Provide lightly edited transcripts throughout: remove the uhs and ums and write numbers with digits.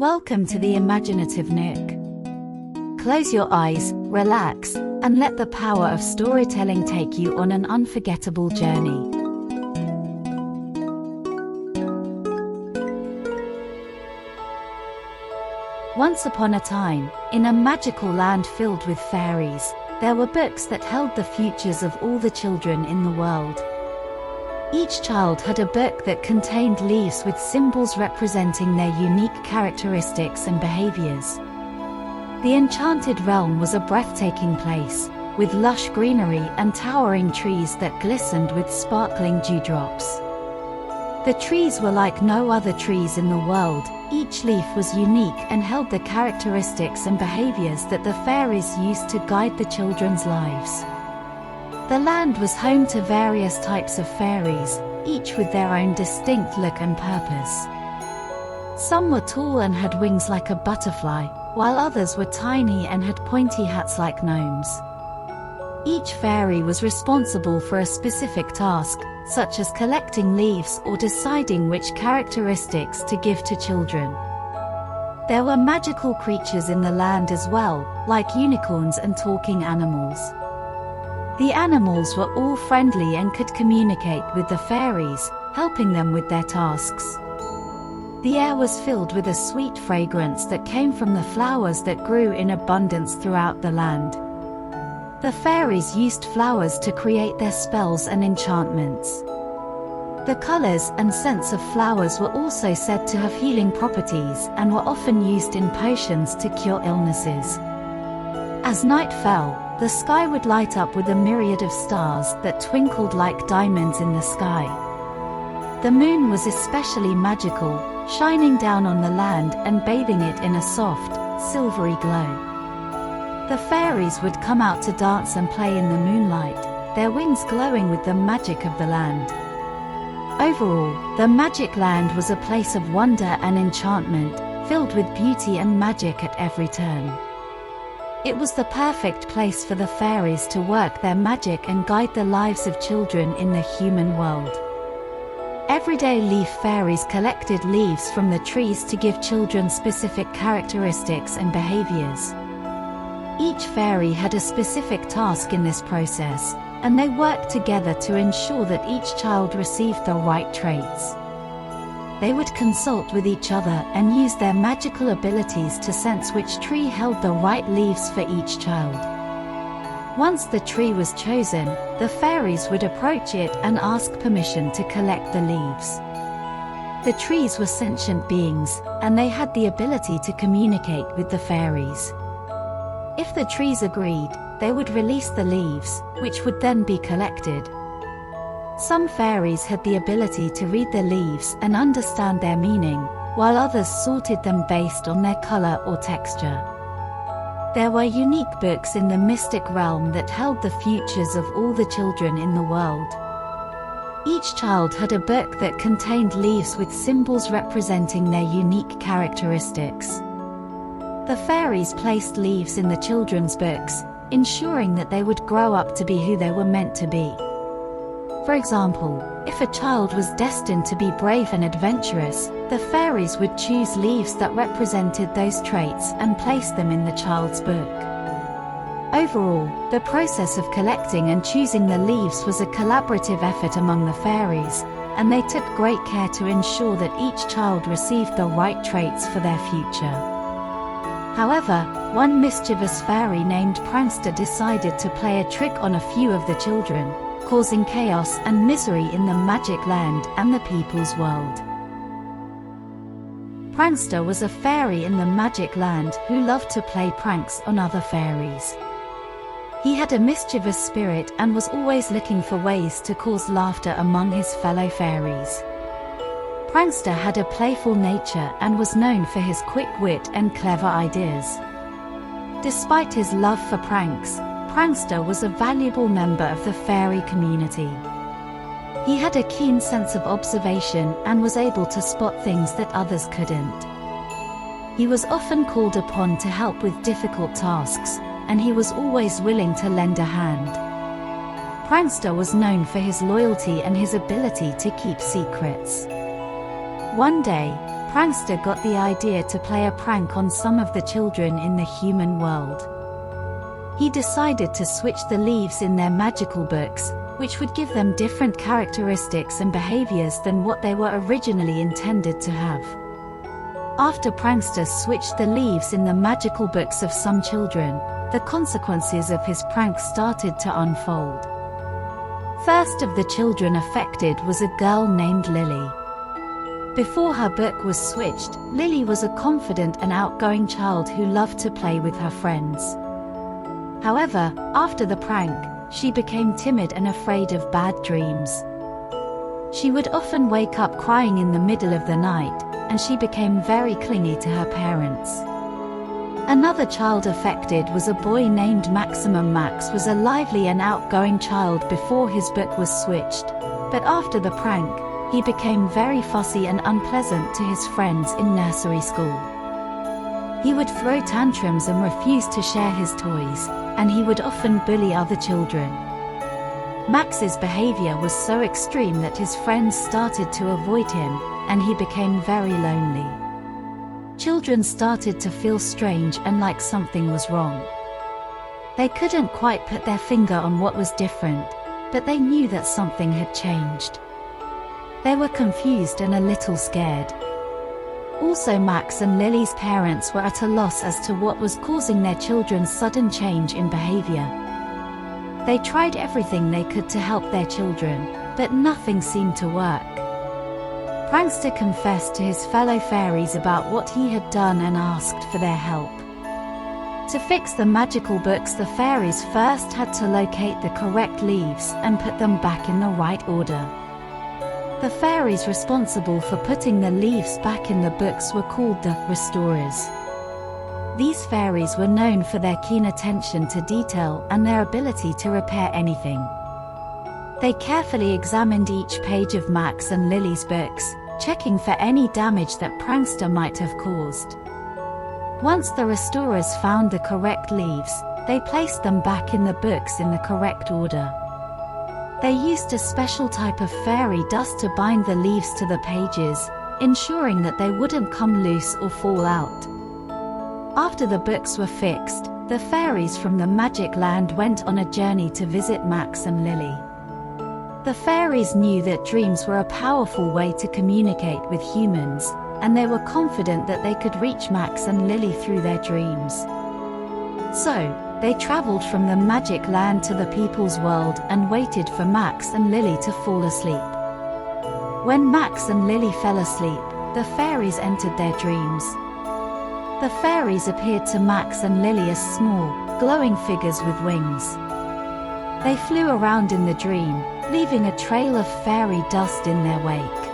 Welcome to the Imaginative Nook. Close your eyes, relax, and let the power of storytelling take you on an unforgettable journey. Once upon a time, in a magical land filled with fairies, there were books that held the futures of all the children in the world. Each child had a book that contained leaves with symbols representing their unique characteristics and behaviors. The Enchanted Realm was a breathtaking place, with lush greenery and towering trees that glistened with sparkling dewdrops. The trees were like no other trees in the world. Each leaf was unique and held the characteristics and behaviors that the fairies used to guide the children's lives. The land was home to various types of fairies, each with their own distinct look and purpose. Some were tall and had wings like a butterfly, while others were tiny and had pointy hats like gnomes. Each fairy was responsible for a specific task, such as collecting leaves or deciding which characteristics to give to children. There were magical creatures in the land as well, like unicorns and talking animals. The animals were all friendly and could communicate with the fairies, helping them with their tasks. The air was filled with a sweet fragrance that came from the flowers that grew in abundance throughout the land. The fairies used flowers to create their spells and enchantments. The colors and scents of flowers were also said to have healing properties and were often used in potions to cure illnesses. As night fell, the sky would light up with a myriad of stars that twinkled like diamonds in the sky. The moon was especially magical, shining down on the land and bathing it in a soft, silvery glow. The fairies would come out to dance and play in the moonlight, their wings glowing with the magic of the land. Overall, the Magic Land was a place of wonder and enchantment, filled with beauty and magic at every turn. It was the perfect place for the fairies to work their magic and guide the lives of children in the human world. Everyday leaf fairies collected leaves from the trees to give children specific characteristics and behaviors. Each fairy had a specific task in this process, and they worked together to ensure that each child received the right traits. They would consult with each other and use their magical abilities to sense which tree held the right leaves for each child. Once the tree was chosen, the fairies would approach it and ask permission to collect the leaves. The trees were sentient beings, and they had the ability to communicate with the fairies. If the trees agreed, they would release the leaves, which would then be collected. Some fairies had the ability to read the leaves and understand their meaning, while others sorted them based on their color or texture. There were unique books in the mystic realm that held the futures of all the children in the world. Each child had a book that contained leaves with symbols representing their unique characteristics. The fairies placed leaves in the children's books, ensuring that they would grow up to be who they were meant to be. For example, if a child was destined to be brave and adventurous, the fairies would choose leaves that represented those traits and place them in the child's book. Overall, the process of collecting and choosing the leaves was a collaborative effort among the fairies, and they took great care to ensure that each child received the right traits for their future. However, one mischievous fairy named Prankster decided to play a trick on a few of the children, causing chaos and misery in the Magic Land and the people's world. Prankster was a fairy in the Magic Land who loved to play pranks on other fairies. He had a mischievous spirit and was always looking for ways to cause laughter among his fellow fairies. Prankster had a playful nature and was known for his quick wit and clever ideas. Despite his love for pranks, Prankster was a valuable member of the fairy community. He had a keen sense of observation and was able to spot things that others couldn't. He was often called upon to help with difficult tasks, and he was always willing to lend a hand. Prankster was known for his loyalty and his ability to keep secrets. One day, Prankster got the idea to play a prank on some of the children in the human world. He decided to switch the leaves in their magical books, which would give them different characteristics and behaviors than what they were originally intended to have. After Prankster switched the leaves in the magical books of some children, the consequences of his prank started to unfold. First of the children affected was a girl named Lily. Before her book was switched, Lily was a confident and outgoing child who loved to play with her friends. However, after the prank, she became timid and afraid of bad dreams. She would often wake up crying in the middle of the night, and she became very clingy to her parents. Another child affected was a boy named Maximum. Max was a lively and outgoing child before his book was switched, but after the prank, he became very fussy and unpleasant to his friends in nursery school. He would throw tantrums and refuse to share his toys, and he would often bully other children. Max's behavior was so extreme that his friends started to avoid him, and he became very lonely. Children started to feel strange and like something was wrong. They couldn't quite put their finger on what was different, but they knew that something had changed. They were confused and a little scared. Also, Max and Lily's parents were at a loss as to what was causing their children's sudden change in behavior. They tried everything they could to help their children, but nothing seemed to work. Prankster confessed to his fellow fairies about what he had done and asked for their help. To fix the magical books, the fairies first had to locate the correct leaves and put them back in the right order. The fairies responsible for putting the leaves back in the books were called the restorers. These fairies were known for their keen attention to detail and their ability to repair anything. They carefully examined each page of Max and Lily's books, checking for any damage that Prankster might have caused. Once the restorers found the correct leaves, they placed them back in the books in the correct order. They used a special type of fairy dust to bind the leaves to the pages, ensuring that they wouldn't come loose or fall out. After the books were fixed, the fairies from the magic land went on a journey to visit Max and Lily. The fairies knew that dreams were a powerful way to communicate with humans, and they were confident that they could reach Max and Lily through their dreams. So, they traveled from the magic land to the people's world and waited for Max and Lily to fall asleep. When Max and Lily fell asleep, the fairies entered their dreams. The fairies appeared to Max and Lily as small, glowing figures with wings. They flew around in the dream, leaving a trail of fairy dust in their wake.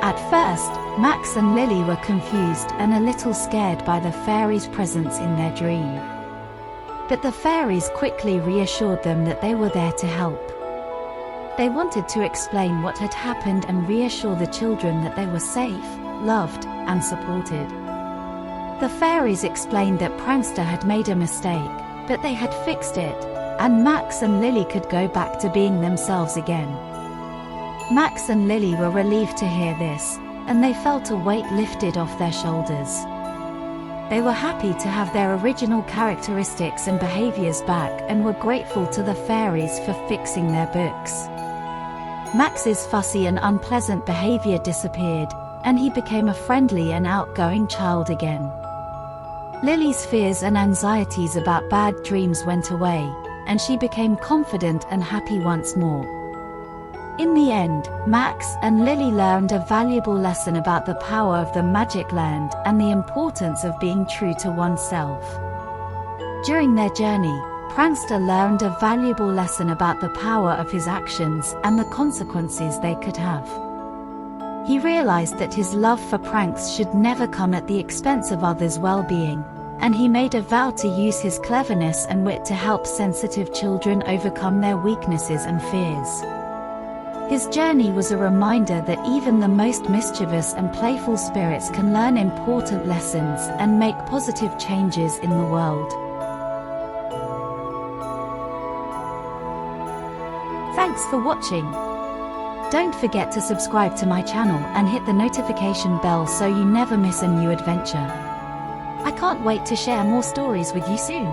At first, Max and Lily were confused and a little scared by the fairies' presence in their dream. But the fairies quickly reassured them that they were there to help. They wanted to explain what had happened and reassure the children that they were safe, loved, and supported. The fairies explained that Prankster had made a mistake, but they had fixed it, and Max and Lily could go back to being themselves again. Max and Lily were relieved to hear this, and they felt a weight lifted off their shoulders. They were happy to have their original characteristics and behaviors back and were grateful to the fairies for fixing their books. Max's fussy and unpleasant behavior disappeared, and he became a friendly and outgoing child again. Lily's fears and anxieties about bad dreams went away, and she became confident and happy once more. In the end, Max and Lily learned a valuable lesson about the power of the magic land and the importance of being true to oneself. During their journey, Prankster learned a valuable lesson about the power of his actions and the consequences they could have. He realized that his love for pranks should never come at the expense of others' well-being, and he made a vow to use his cleverness and wit to help sensitive children overcome their weaknesses and fears. His journey was a reminder that even the most mischievous and playful spirits can learn important lessons and make positive changes in the world. Thanks for watching. Don't forget to subscribe to my channel and hit the notification bell so you never miss a new adventure. I can't wait to share more stories with you soon.